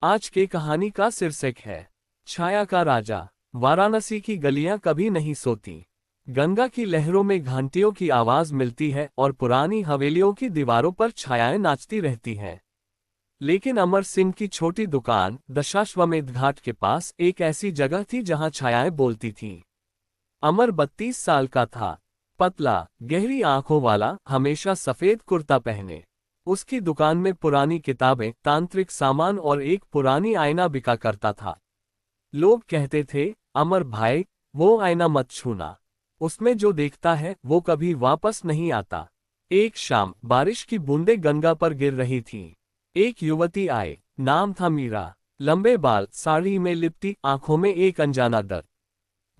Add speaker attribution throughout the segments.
Speaker 1: आज के कहानी का शीर्षक है छाया का राजा। वाराणसी की गलियां कभी नहीं सोती। गंगा की लहरों में घंटियों की आवाज मिलती है और पुरानी हवेलियों की दीवारों पर छायाएं नाचती रहती हैं। लेकिन अमर सिंह की छोटी दुकान दशाश्वमेध घाट के पास एक ऐसी जगह थी जहां छायाएं बोलती थीं। अमर 32 साल का था, पतला, गहरी आंखों वाला, हमेशा सफेद कुर्ता पहने। उसकी दुकान में पुरानी किताबें, तांत्रिक सामान और एक पुरानी आईना बिका करता था। लोग कहते थे, अमर भाई, वो आईना मत छूना। उसमें जो देखता है वो कभी वापस नहीं आता। एक शाम बारिश की बूंदें गंगा पर गिर रही थीं। एक युवती आई, नाम था मीरा। लंबे बाल, साड़ी में लिपटी आंखों में एक अनजाना दर्द।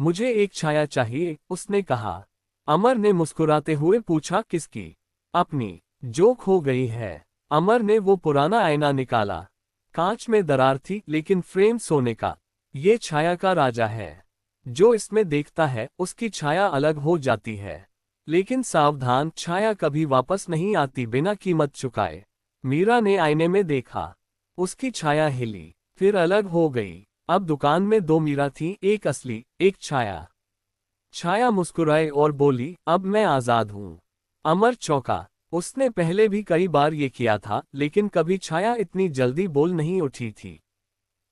Speaker 1: मुझे एक छाया चाहिए, उसने कहा। अमर ने मुस्कुराते हुए पूछा, किसकी? अपनी, जो खो गई है। अमर ने वो पुराना आईना निकाला। कांच में दरार थी लेकिन फ्रेम सोने का। ये छाया का राजा है। जो इसमें देखता है उसकी छाया अलग हो जाती है। लेकिन सावधान, छाया कभी वापस नहीं आती बिना कीमत चुकाए। मीरा ने आईने में देखा। उसकी छाया हिली, फिर अलग हो गई। अब दुकान में दो मीरा थी, एक असली, एक छाया। छाया मुस्कुराई और बोली, अब मैं आजाद हूं। अमर चौंका। उसने पहले भी कई बार ये किया था, लेकिन कभी छाया इतनी जल्दी बोल नहीं उठी थी।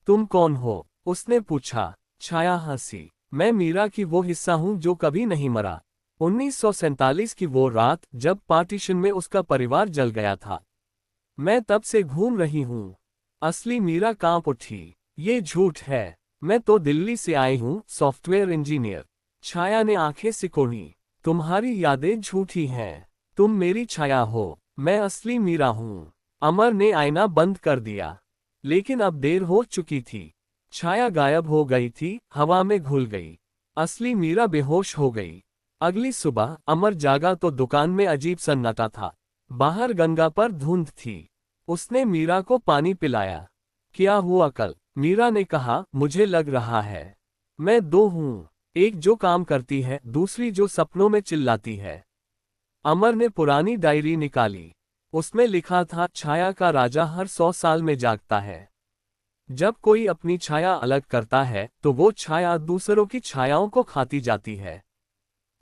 Speaker 1: तुम कौन हो? उसने पूछा। छाया हंसी। मैं मीरा की वो हिस्सा हूं जो कभी नहीं मरा। 1947 की वो रात जब पार्टीशन में उसका परिवार जल गया था। मैं तब से घूम रही हूं। असली मीरा कांप उठी। ये झूठ है। मैं तो दिल्ली से आई हूं, सॉफ्टवेयर इंजीनियर। छाया ने आंखें सिकोड़ी। तुम्हारी यादें झूठी हैं। तुम मेरी छाया हो, मैं असली मीरा हूं। अमर ने आईना बंद कर दिया। लेकिन अब देर हो चुकी थी। छाया गायब हो गई थी, हवा में घुल गई। असली मीरा बेहोश हो गई। अगली सुबह अमर जागा तो दुकान में अजीब सन्नाटा था। बाहर गंगा पर धुंध थी। उसने मीरा को पानी पिलाया। क्या हुआ कल? मीरा ने कहा, मुझे लग रहा है मैं दो हूं, एक जो काम करती है, दूसरी जो सपनों में चिल्लाती है। अमर ने पुरानी डायरी निकाली। उसमें लिखा था, छाया का राजा हर 100 साल में जागता है। जब कोई अपनी छाया अलग करता है तो वो छाया दूसरों की छायाओं को खाती जाती है।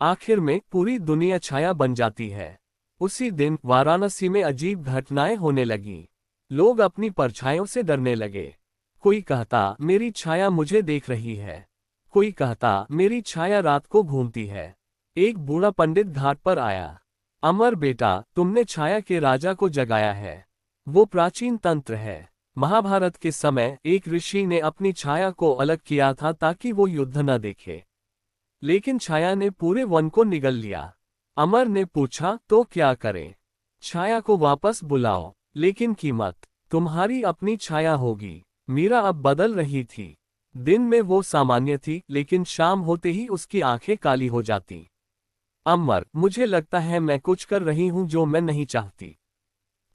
Speaker 1: आखिर में पूरी दुनिया छाया बन जाती है। उसी दिन वाराणसी में अजीब घटनाएं होने लगीं। लोग अपनी परछाइयों से डरने लगे। कोई कहता, मेरी छाया मुझे देख रही है। कोई कहता, मेरी छाया रात को घूमती है। एक बूढ़ा पंडित घाट पर आया। अमर बेटा, तुमने छाया के राजा को जगाया है। वो प्राचीन तंत्र है। महाभारत के समय एक ऋषि ने अपनी छाया को अलग किया था ताकि वो युद्ध न देखे। लेकिन छाया ने पूरे वन को निगल लिया। अमर ने पूछा, तो क्या करें? छाया को वापस बुलाओ, लेकिन कीमत तुम्हारी अपनी छाया होगी। मीरा अब बदल रही थी। दिन में वो सामान्य थी, लेकिन शाम होते ही उसकी आंखें काली हो जाती। अमर, मुझे लगता है मैं कुछ कर रही हूं जो मैं नहीं चाहती।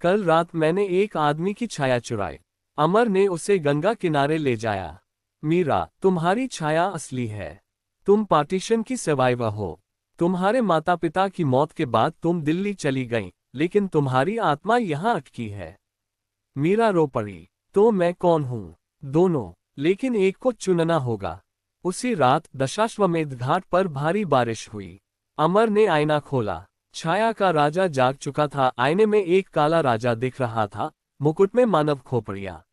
Speaker 1: कल रात मैंने एक आदमी की छाया चुराई। अमर ने उसे गंगा किनारे ले जाया। मीरा, तुम्हारी छाया असली है। तुम पार्टीशन की सर्वाइवर हो। तुम्हारे माता पिता की मौत के बाद तुम दिल्ली चली गईं, लेकिन तुम्हारी आत्मा यहाँ अटकी है। मीरा रो पड़ी। तो मैं कौन हूँ? दोनों, लेकिन एक को चुनना होगा। उसी रात दशाश्वमेध घाट पर भारी बारिश हुई। अमर ने आईना खोला। छाया का राजा जाग चुका था। आईने में एक काला राजा दिख रहा था, मुकुट में मानव खोपड़िया।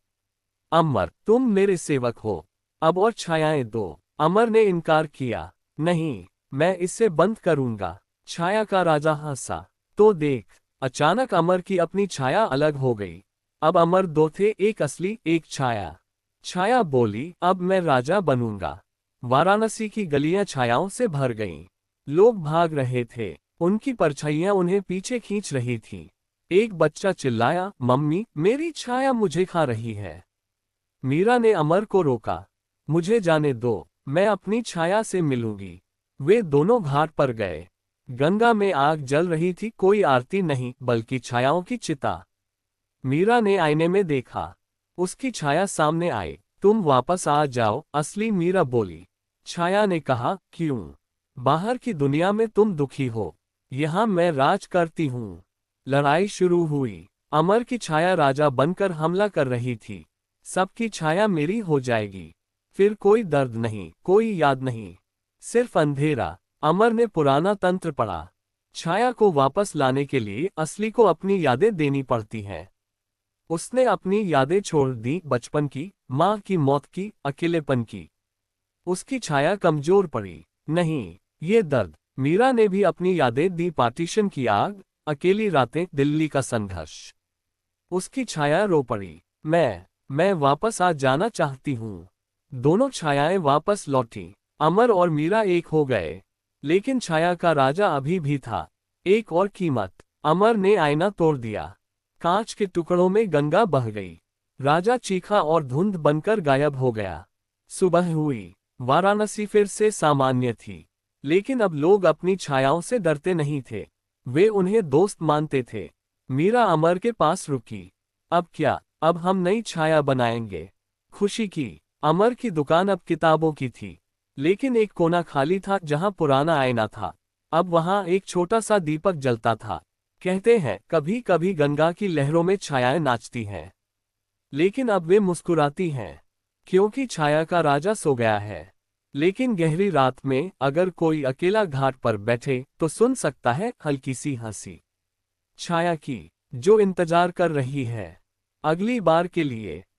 Speaker 1: अमर, तुम मेरे सेवक हो। अब और छायाएं दो। अमर ने इनकार किया। नहीं, मैं इसे बंद करूंगा। छाया का राजा हंसा। तो देख। अचानक अमर की अपनी छाया अलग हो गई। अब अमर दो थे, एक असली, एक छाया। छाया बोली, अब मैं राजा बनूंगा। वाराणसी की गलियां छायाओं से भर गईं। लोग भाग रहे थे। उनकी परछाइयां उन्हें पीछे खींच रही थीं। एक बच्चा चिल्लाया, मम्मी, मेरी छाया मुझे खा रही है। मीरा ने अमर को रोका। मुझे जाने दो, मैं अपनी छाया से मिलूंगी। वे दोनों घाट पर गए। गंगा में आग जल रही थी, कोई आरती नहीं, बल्कि छायाओं की चिता। मीरा ने आईने में देखा। उसकी छाया सामने आई। तुम वापस आ जाओ, असली मीरा बोली। छाया ने कहा, क्यों? बाहर की दुनिया में तुम दुखी हो, यहां मैं राज करती हूं। लड़ाई शुरू हुई। अमर की छाया राजा बनकर हमला कर रही थी। सबकी छाया मेरी हो जाएगी। फिर कोई दर्द नहीं, कोई याद नहीं, सिर्फ अंधेरा। अमर ने पुराना तंत्र पढ़ा। छाया को वापस लाने के लिए असली को अपनी यादें देनी पड़ती हैं। उसने अपनी यादें छोड़ दी, बचपन की, माँ की मौत की, अकेलेपन की। उसकी छाया कमजोर पड़ी। नहीं, ये दर्द। मीरा ने भी अपनी यादें दी, पार्टीशन की आग, अकेली रातें, दिल्ली का संघर्ष। उसकी छाया रो पड़ी। मैं वापस आ जाना चाहती हूँ। दोनों छायाएं वापस लौटी। अमर और मीरा एक हो गए। लेकिन छाया का राजा अभी भी था। एक और कीमत। अमर ने आईना तोड़ दिया। कांच के टुकड़ों में गंगा बह गई। राजा चीखा और धुंध बनकर गायब हो गया। सुबह हुई। वाराणसी फिर से सामान्य थी। लेकिन अब लोग अपनी छायाओं से डरते नहीं थे। वे उन्हें दोस्त मानते थे। मीरा अमर के पास रुकी। अब क्या? अब हम नई छाया बनाएंगे। खुशी की। अमर की दुकान अब किताबों की थी। लेकिन एक कोना खाली था जहां पुराना आईना था। अब वहां एक छोटा सा दीपक जलता था। कहते हैं कभी कभी गंगा की लहरों में छायाएं नाचती हैं। लेकिन अब वे मुस्कुराती हैं। क्योंकि छाया का राजा सो गया है। लेकिन गहरी रात में अगर कोई अकेला घाट पर बैठे तो सुन सकता है हल्की सी हंसी। छाया की, जो इंतजार कर रही है अगली बार के लिए।